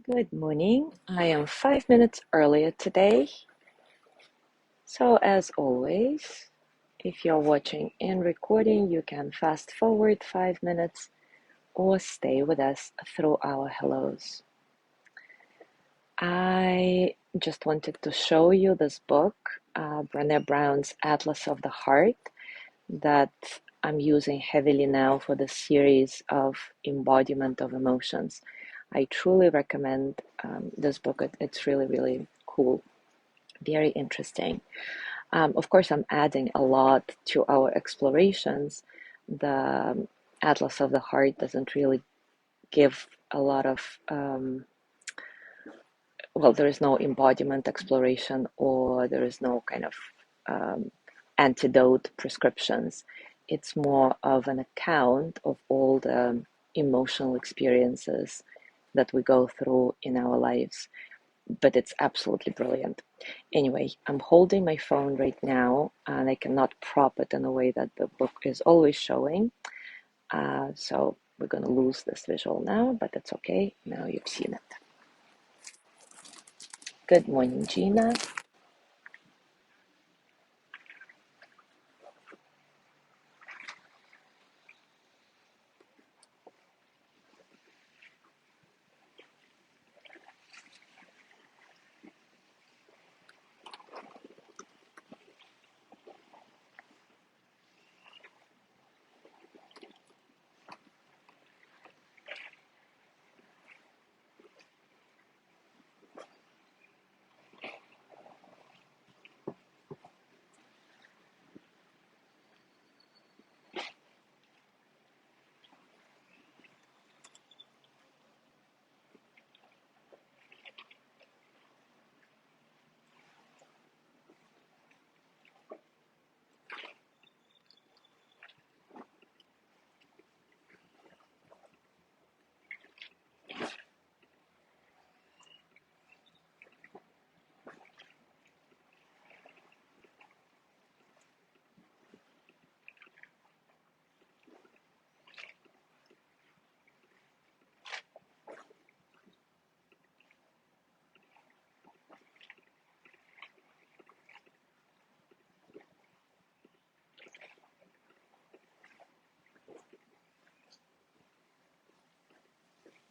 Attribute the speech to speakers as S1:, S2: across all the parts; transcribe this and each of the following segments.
S1: Good morning. I am 5 minutes earlier today. So, as always, if you're watching and recording, you can fast forward 5 minutes or stay with us through our hellos. I just wanted to show you this book, Brené Brown's Atlas of the Heart, that I'm using heavily now for the series of embodiment of emotions. I truly recommend this book. It's really, really cool. Very interesting. Of course, I'm adding a lot to our explorations. The Atlas of the Heart doesn't really give a lot of, there is no embodiment exploration or there is no kind of um, antidote prescriptions. It's more of an account of all the emotional experiences that we go through in our lives, but it's absolutely brilliant. Anyway, I'm holding my phone right now and I cannot prop it in a way that the book is always showing. So we're going to lose this visual now, but that's okay. Now you've seen it. Good morning, Gina.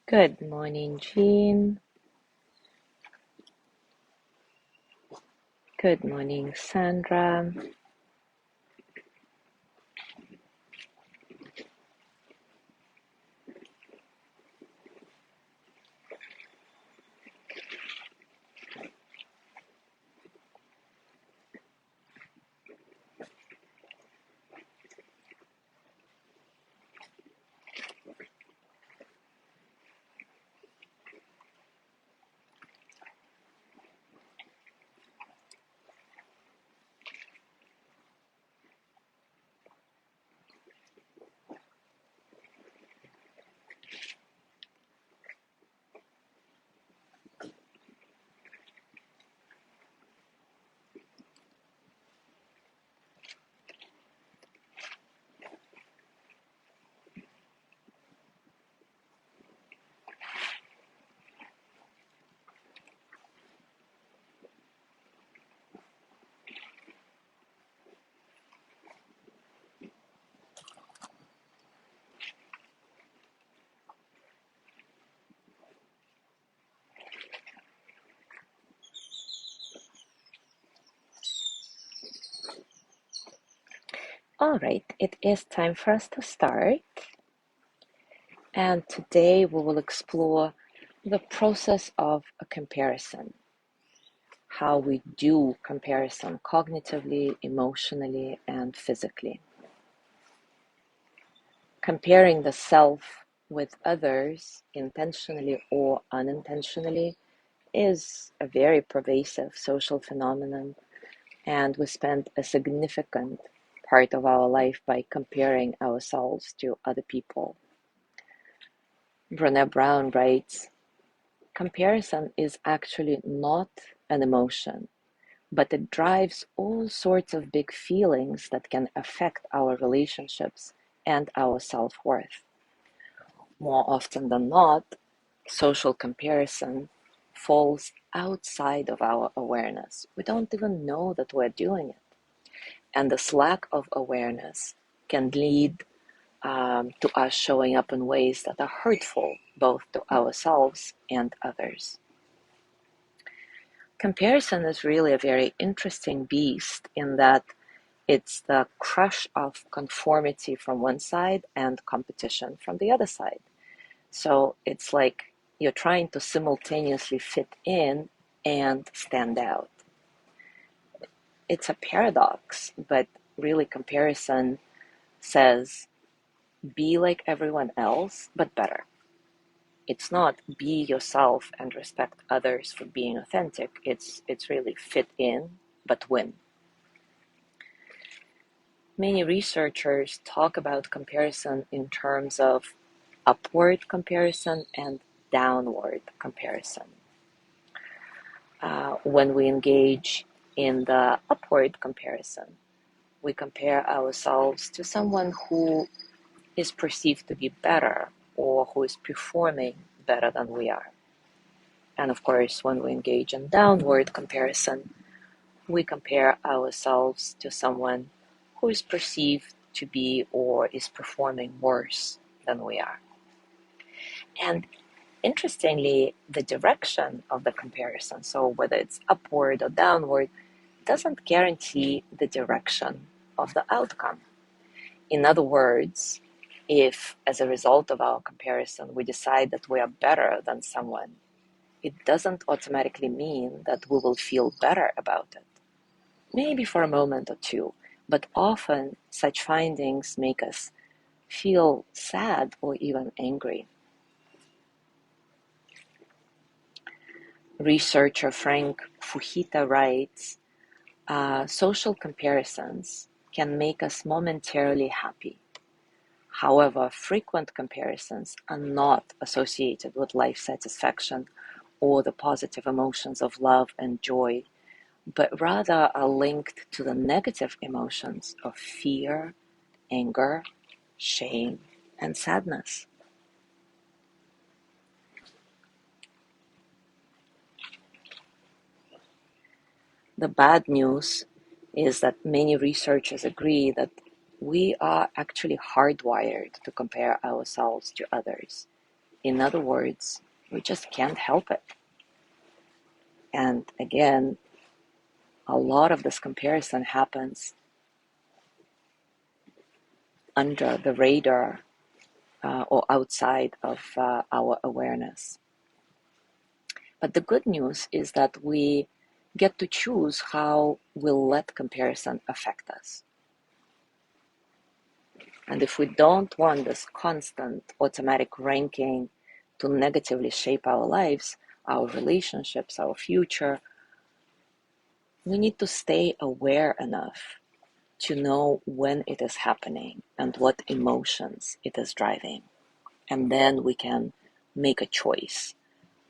S1: Good morning, Jean. Good morning, Sandra. All right, it is time for us to start. And today we will explore the process of a comparison, how we do comparison cognitively, emotionally, and physically. Comparing the self with others, intentionally or unintentionally, is a very pervasive social phenomenon, and we spend a significant part of our life by comparing ourselves to other people. Brené Brown writes, comparison is actually not an emotion, but it drives all sorts of big feelings that can affect our relationships and our self-worth. More often than not, social comparison falls outside of our awareness. We don't even know that we're doing it. And this lack of awareness can lead to us showing up in ways that are hurtful, both to ourselves and others. Comparison is really a very interesting beast in that it's the crush of conformity from one side and competition from the other side. So it's like you're trying to simultaneously fit in and stand out. It's a paradox, but really comparison says be like everyone else, but better. It's not be yourself and respect others for being authentic. It's really fit in, but win. Many researchers talk about comparison in terms of upward comparison and downward comparison. When we engage in the upward comparison, we compare ourselves to someone who is perceived to be better or who is performing better than we are. And of course, when we engage in downward comparison, we compare ourselves to someone who is perceived to be or is performing worse than we are. And interestingly, the direction of the comparison, so whether it's upward or downward, doesn't guarantee the direction of the outcome. In other words, if as a result of our comparison we decide that we are better than someone, it doesn't automatically mean that we will feel better about it. Maybe for a moment or two, but often such findings make us feel sad or even angry. Researcher Frank Fujita writes, social comparisons can make us momentarily happy. However, frequent comparisons are not associated with life satisfaction or the positive emotions of love and joy, but rather are linked to the negative emotions of fear, anger, shame, and sadness. The bad news is that many researchers agree that we are actually hardwired to compare ourselves to others. In other words, we just can't help it. And again, a lot of this comparison happens under the radar or outside of our awareness. But the good news is that we get to choose how we'll let comparison affect us. And if we don't want this constant automatic ranking to negatively shape our lives, our relationships, our future, we need to stay aware enough to know when it is happening and what emotions it is driving. And then we can make a choice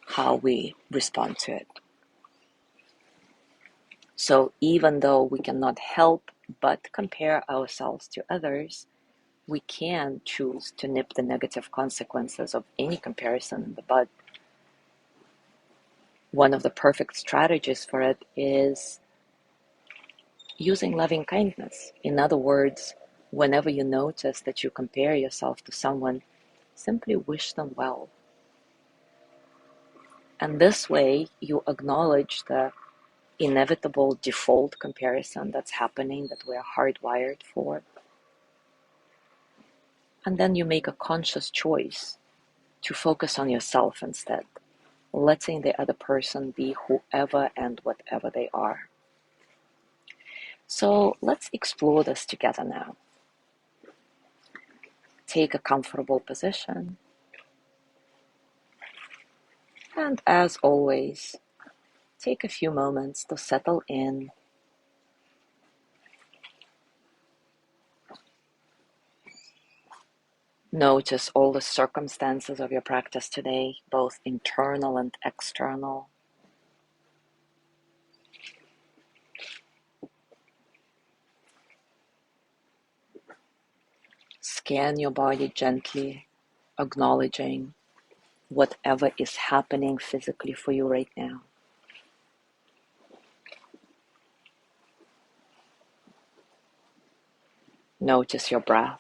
S1: how we respond to it. So even though we cannot help but compare ourselves to others, we can choose to nip the negative consequences of any comparison in the bud. One of the perfect strategies for it is using loving kindness. In other words, whenever you notice that you compare yourself to someone, simply wish them well. And this way, you acknowledge the inevitable default comparison that's happening, that we are hardwired for. And then you make a conscious choice to focus on yourself instead, letting the other person be whoever and whatever they are. So let's explore this together now. Take a comfortable position. And as always, take a few moments to settle in. Notice all the circumstances of your practice today, both internal and external. Scan your body gently, acknowledging whatever is happening physically for you right now. Notice your breath.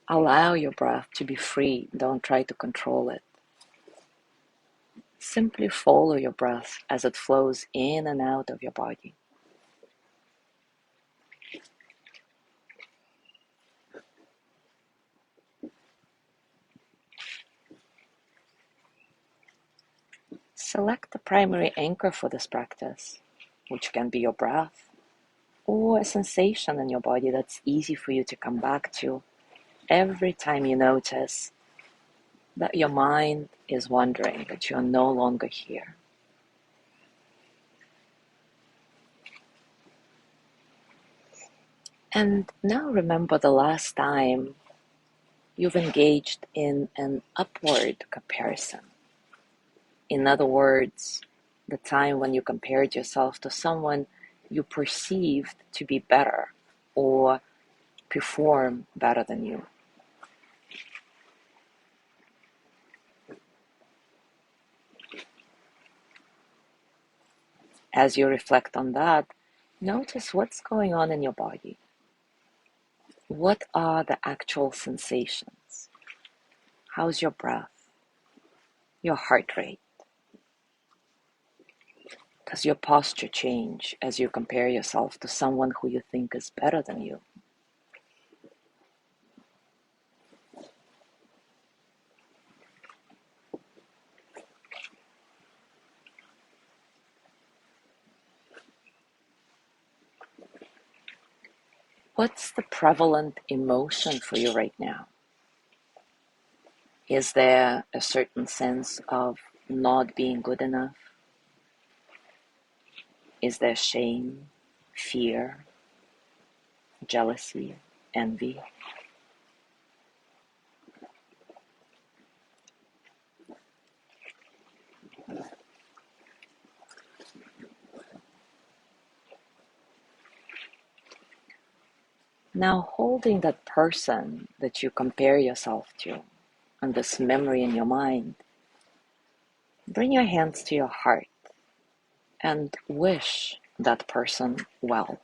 S1: Allow your breath to be free. Don't try to control it. Simply follow your breath as it flows in and out of your body. Select the primary anchor for this practice, which can be your breath or a sensation in your body that's easy for you to come back to every time you notice that your mind is wandering, that you are no longer here. And now remember the last time you've engaged in an upward comparison. In other words, the time when you compared yourself to someone you perceived to be better or perform better than you. As you reflect on that, notice what's going on in your body. What are the actual sensations? How's your breath? Your heart rate? Does your posture change as you compare yourself to someone who you think is better than you? What's the prevalent emotion for you right now? Is there a certain sense of not being good enough? Is there shame, fear, jealousy, envy? Now, holding that person that you compare yourself to and this memory in your mind, bring your hands to your heart and wish that person well.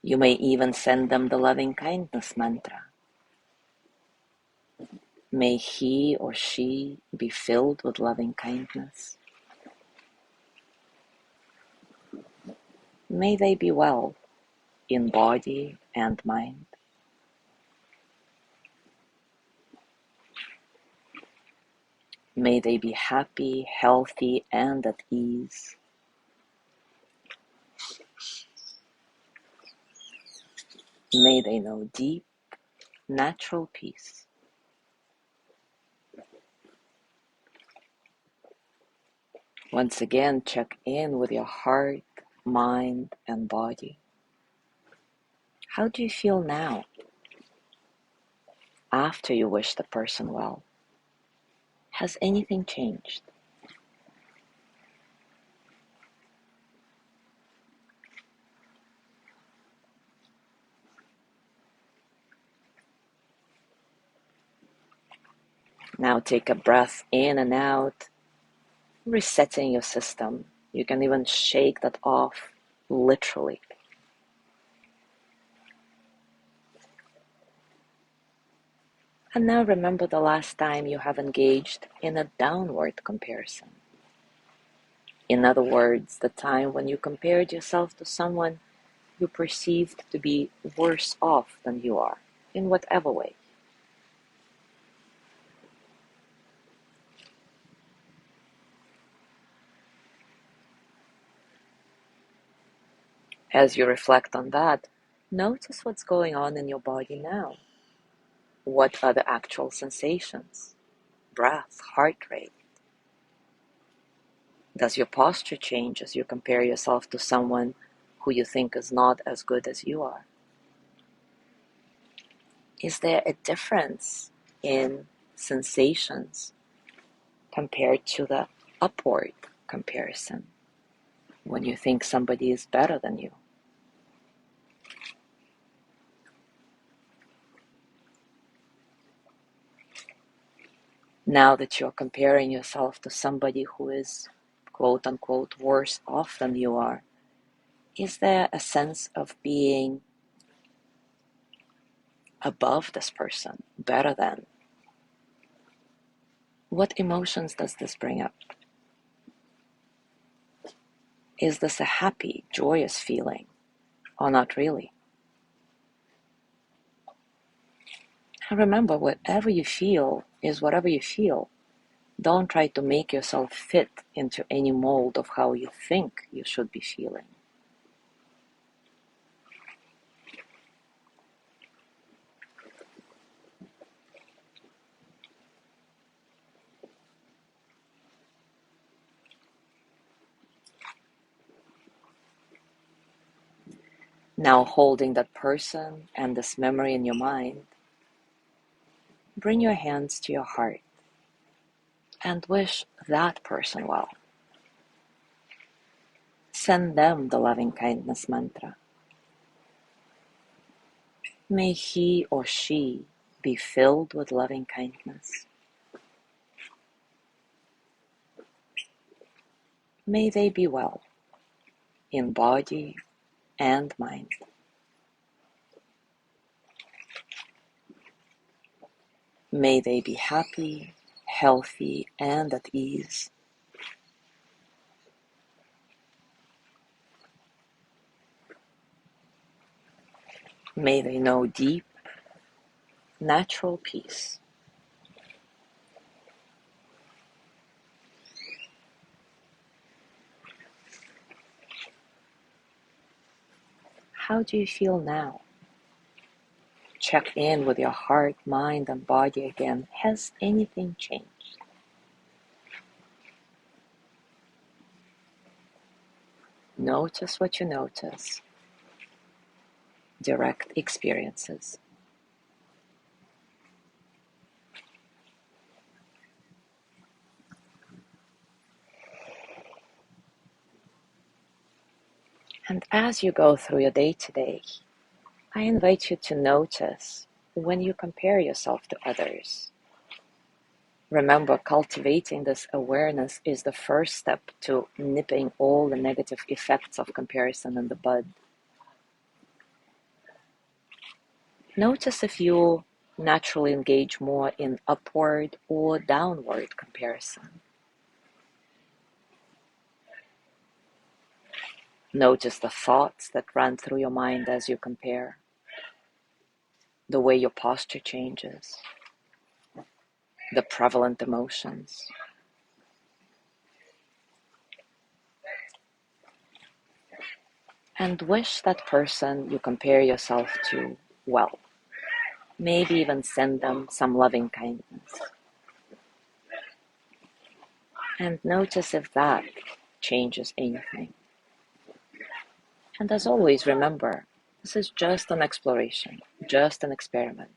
S1: You may even send them the loving kindness mantra. May he or she be filled with loving kindness. May they be well in body and mind. May they be happy, healthy, and at ease. May they know deep, natural peace. Once again, check in with your heart, mind, and body. How do you feel now after you wish the person well? Has anything changed? Now take a breath in and out, resetting your system. You can even shake that off, literally. And now remember the last time you have engaged in a downward comparison. In other words, the time when you compared yourself to someone you perceived to be worse off than you are, in whatever way. As you reflect on that, notice what's going on in your body now. What are the actual sensations? Breath, heart rate. Does your posture change as you compare yourself to someone who you think is not as good as you are? Is there a difference in sensations compared to the upward comparison when you think somebody is better than you? Now that you're comparing yourself to somebody who is quote unquote worse off than you are, is there a sense of being above this person, better than? What emotions does this bring up? Is this a happy, joyous feeling, or not really? And remember, whatever you feel is whatever you feel. Don't try to make yourself fit into any mold of how you think you should be feeling. Now, holding that person and this memory in your mind, bring your hands to your heart and wish that person well. Send them the loving kindness mantra. May he or she be filled with loving kindness. May they be well in body and mind. May they be happy, healthy, and at ease. May they know deep, natural peace. How do you feel now? Check in with your heart, mind, and body again. Has anything changed? Notice what you notice. Direct experiences. And as you go through your day today, I invite you to notice when you compare yourself to others. Remember, cultivating this awareness is the first step to nipping all the negative effects of comparison in the bud. Notice if you naturally engage more in upward or downward comparison. Notice the thoughts that run through your mind as you compare, the way your posture changes, the prevalent emotions. And wish that person you compare yourself to well. Maybe even send them some loving kindness. And notice if that changes anything. And as always, remember, this is just an exploration, just an experiment.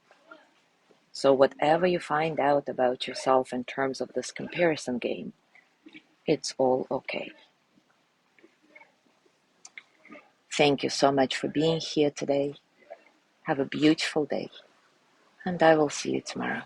S1: So whatever you find out about yourself in terms of this comparison game, it's all okay. Thank you so much for being here today. Have a beautiful day, and I will see you tomorrow.